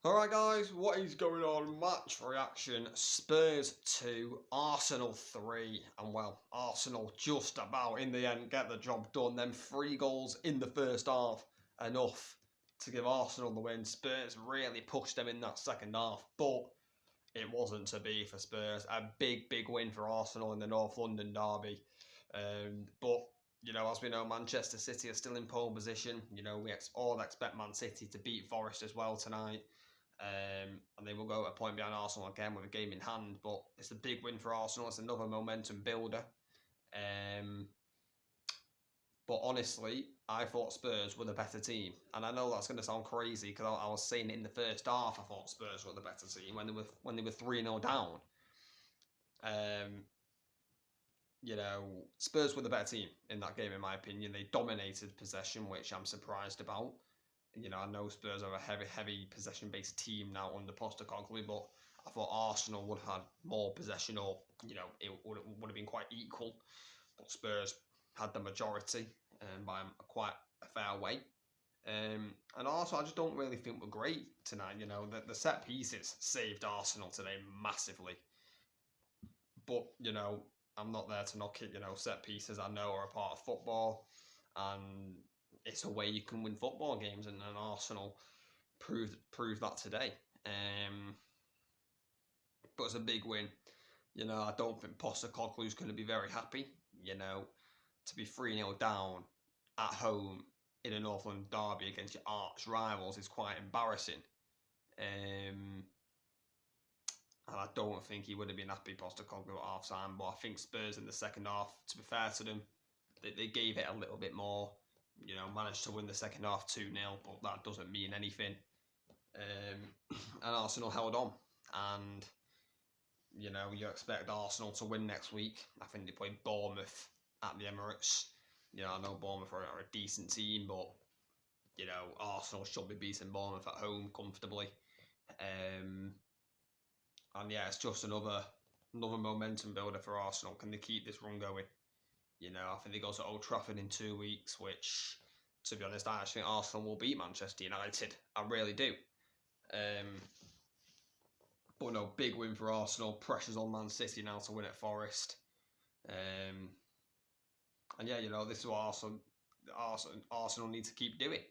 Alright guys, what is going on? Match reaction, Spurs 2, Arsenal 3, and well, Arsenal just about in the end get the job done. Them 3 goals in the first half, enough to give Arsenal the win. Spurs really pushed them in that second half, but it wasn't to be for Spurs. A big win for Arsenal in the North London derby. But you know, as we know, Manchester City are still in pole position. You know, we all expect Man City to beat Forest as well tonight. And they will go a point behind Arsenal again with a game in hand. But it's a big win for Arsenal. It's another momentum builder. But honestly, I thought Spurs were the better team. And I know that's going to sound crazy because I was saying it in the first half. I thought Spurs were the better team when they were 3-0 down. You know, Spurs were the better team in that game, in my opinion. They dominated possession, which I'm surprised about. You know, I know Spurs are a heavy possession-based team now under Postecoglou, but I thought Arsenal would have had more possession, or you know, it would have been quite equal. But Spurs had the majority by quite a fair way. And also, I just don't really think we're great tonight. You know, the set pieces saved Arsenal today massively. But you know, I'm not there to knock it. You know, set pieces I know are a part of football, and it's a way you can win football games, and Arsenal proved that today. But it's a big win. You know, I don't think Postecoglou's going to be very happy. You know, to be 3-0 down at home in a North London derby against your arch rivals is quite embarrassing. And I don't think he would have been happy, Postecoglou, at half time. But I think Spurs in the second half, to be fair to them, they gave it a little bit more. You know, managed to win the second half 2-0, but that doesn't mean anything. And Arsenal held on. And, you know, you expect Arsenal to win next week. I think they play Bournemouth at the Emirates. You know, I know Bournemouth are a decent team, but, you know, Arsenal should be beating Bournemouth at home comfortably. And yeah, it's just another momentum builder for Arsenal. Can they keep this run going? You know, I think they go to Old Trafford in 2 weeks, which, to be honest, I actually think Arsenal will beat Manchester United. I really do. But no, big win for Arsenal. Pressure's on Man City now to win at Forest. And yeah, you know, this is what Arsenal need to keep doing.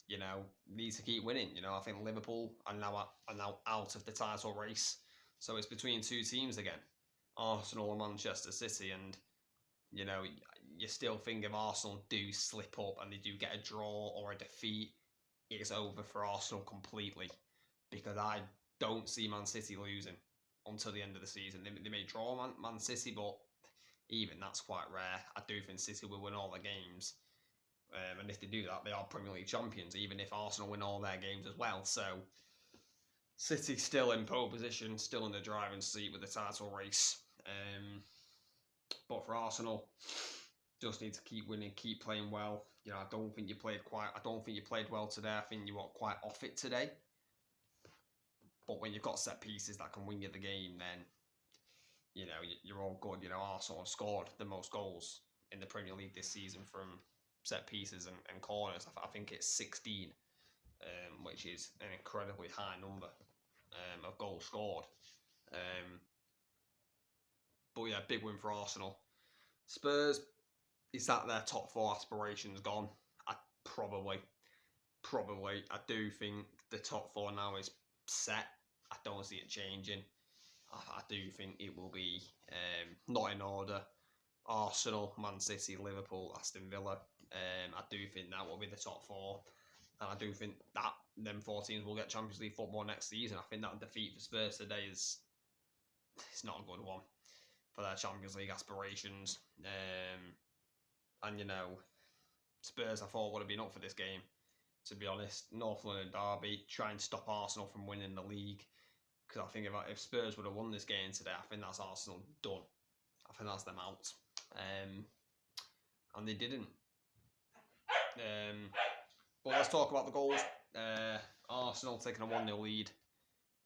You know, need to keep winning. You know, I think Liverpool are now out of the title race. So it's between 2 teams again, Arsenal and Manchester City. And you know, you still think if Arsenal do slip up and they do get a draw or a defeat, it's over for Arsenal completely. Because I don't see Man City losing until the end of the season. They may draw Man City, but even that's quite rare. I do think City will win all their games. And if they do that, they are Premier League champions, even if Arsenal win all their games as well. So, City still in pole position, still in the driving seat with the title race. But for Arsenal, just need to keep winning, keep playing well. You know, I don't think you played well today. I think you were quite off it today. But when you've got set pieces that can win you the game, then you know you're all good. You know, Arsenal have scored the most goals in the Premier League this season from set pieces and corners. I think it's 16, which is an incredibly high number of goals scored. But yeah, big win for Arsenal. Spurs, is that their top 4 aspirations gone? Probably. I do think the top 4 now is set. I don't see it changing. I do think it will be not in order. Arsenal, Man City, Liverpool, Aston Villa. I do think that will be the top 4. And I do think that them 4 teams will get Champions League football next season. I think that defeat for Spurs today it's not a good one for their Champions League aspirations. And you know, Spurs I thought would have been up for this game, to be honest. North London derby, try and stop Arsenal from winning the league. Because I think if Spurs would have won this game today, I think that's Arsenal done. I think that's them out. And they didn't. But let's talk about the goals. Arsenal taking a 1-0 lead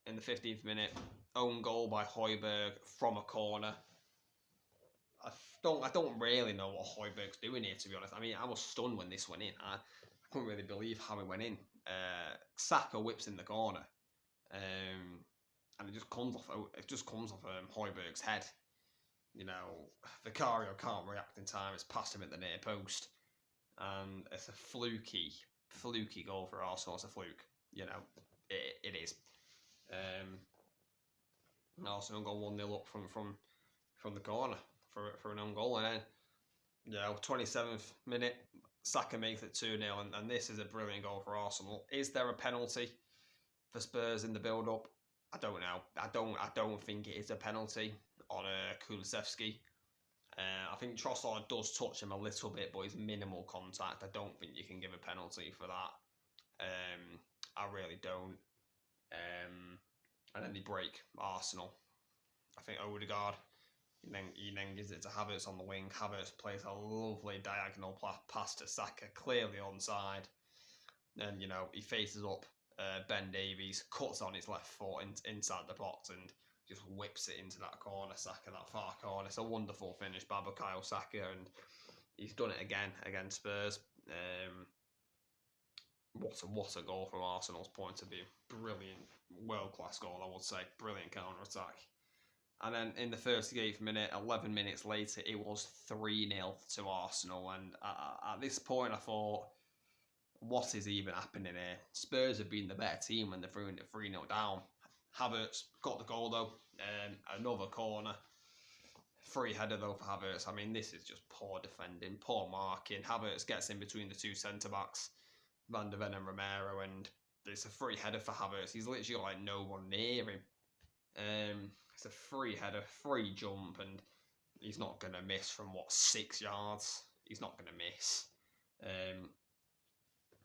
in the 15th minute. Own goal by Højbjerg from a corner. I don't really know what Højbjerg's doing here, to be honest. I mean, I was stunned when this went in. I couldn't really believe how it went in. Saka whips in the corner. And it just comes off. Højbjerg's head. You know, Vicario can't react in time. It's past him at the near post, and it's a fluky goal for Arsenal. It's a fluke. You know, it is. And Arsenal got 1-0 up from the corner for an own goal, and then 27th minute, Saka makes it 2-0, and this is a brilliant goal for Arsenal. Is there a penalty for Spurs in the build-up? I don't know. I don't think it is a penalty on Kulusevski. I think Trossard does touch him a little bit, but it's minimal contact. I don't think you can give a penalty for that. I really don't. And then they break Arsenal. I think Odegaard, he then gives it to Havertz on the wing. Havertz plays a lovely diagonal pass to Saka, clearly onside. And, he faces up Ben Davies, cuts on his left foot inside the box and just whips it into that corner, Saka, that far corner. It's a wonderful finish by Bukayo Saka, and he's done it again against Spurs. What a goal from Arsenal's point of view. Brilliant, world-class goal, I would say. Brilliant counter-attack. And then in the 38th minute, 11 minutes later, it was 3-0 to Arsenal. And at this point, I thought, what is even happening here? Spurs have been the better team when they're 3-0 down. Havertz got the goal, though. Another corner. Free header, though, for Havertz. I mean, this is just poor defending, poor marking. Havertz gets in between the two centre-backs, Van de Ven and Romero, and it's a free header for Havertz. He's literally got no one near him. It's a free header, free jump, and he's not going to miss from, 6 yards? He's not going to miss.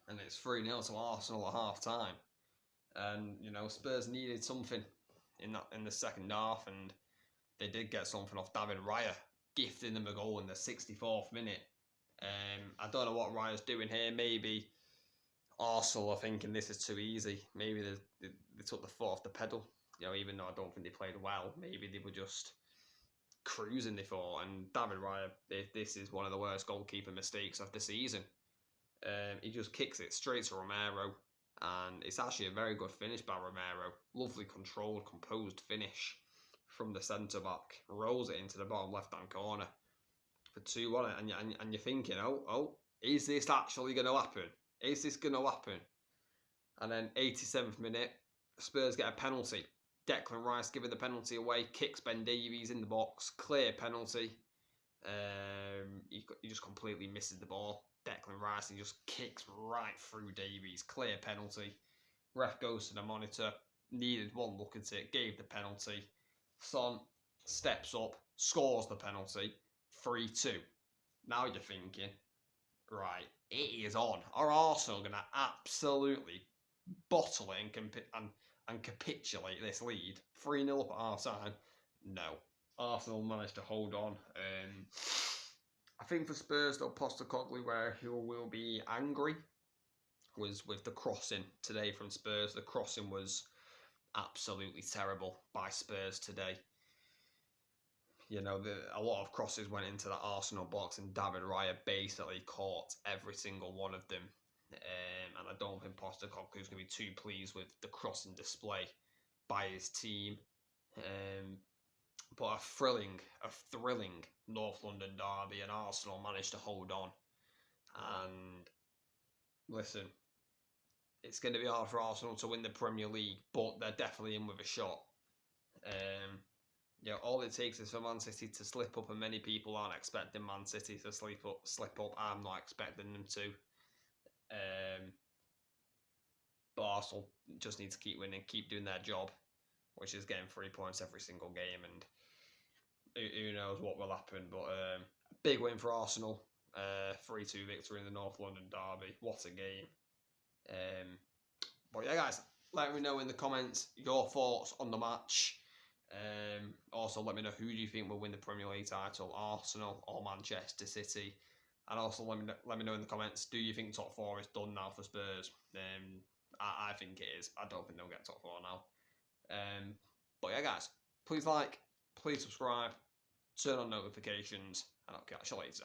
And it's 3-0 to Arsenal at half-time. And, Spurs needed something in the second half, and they did get something off David Raya, gifting them a goal in the 64th minute. I don't know what Raya's doing here. Maybe Arsenal are thinking this is too easy. Maybe they took the foot off the pedal. Even though I don't think they played well, maybe they were just cruising, they thought. And David Raya, this is one of the worst goalkeeper mistakes of the season. He just kicks it straight to Romero, and it's actually a very good finish by Romero. Lovely, controlled, composed finish from the centre-back. Rolls it into the bottom left-hand corner for 2-1. And you're thinking, oh, is this actually going to happen? Is this going to happen? And then 87th minute, Spurs get a penalty. Declan Rice giving the penalty away, kicks Ben Davies in the box, clear penalty. He just completely misses the ball. Declan Rice, he just kicks right through Davies, clear penalty. Ref goes to the monitor, needed one look at it, gave the penalty. Son steps up, scores the penalty, 3-2. Now you're thinking, right, it is on. Are Arsenal going to absolutely bottle it and capitulate this lead? 3-0 up at half-time? No. Arsenal managed to hold on. I think for Spurs, though, Postecoglou, where he will be angry, was with the crossing today from Spurs. The crossing was absolutely terrible by Spurs today. A lot of crosses went into the Arsenal box, and David Raya basically caught every single one of them. And I don't think Postecoglou's going to be too pleased with the crossing display by his team. But a thrilling North London derby, and Arsenal managed to hold on. And listen, it's going to be hard for Arsenal to win the Premier League, but they're definitely in with a shot. All it takes is for Man City to slip up, and many people aren't expecting Man City to slip up. I'm not expecting them to. But Arsenal just need to keep winning, keep doing their job, which is getting 3 points every single game, and who knows what will happen. But big win for Arsenal, 3-2 victory in the North London derby. What a game. But yeah, guys, let me know in the comments your thoughts on the match. Also, let me know who do you think will win the Premier League title, Arsenal or Manchester City. And also let me know in the comments, do you think top 4 is done now for Spurs? I think it is. I don't think they'll get top 4 now. But yeah, guys, please like, please subscribe, turn on notifications, and I'll catch you later.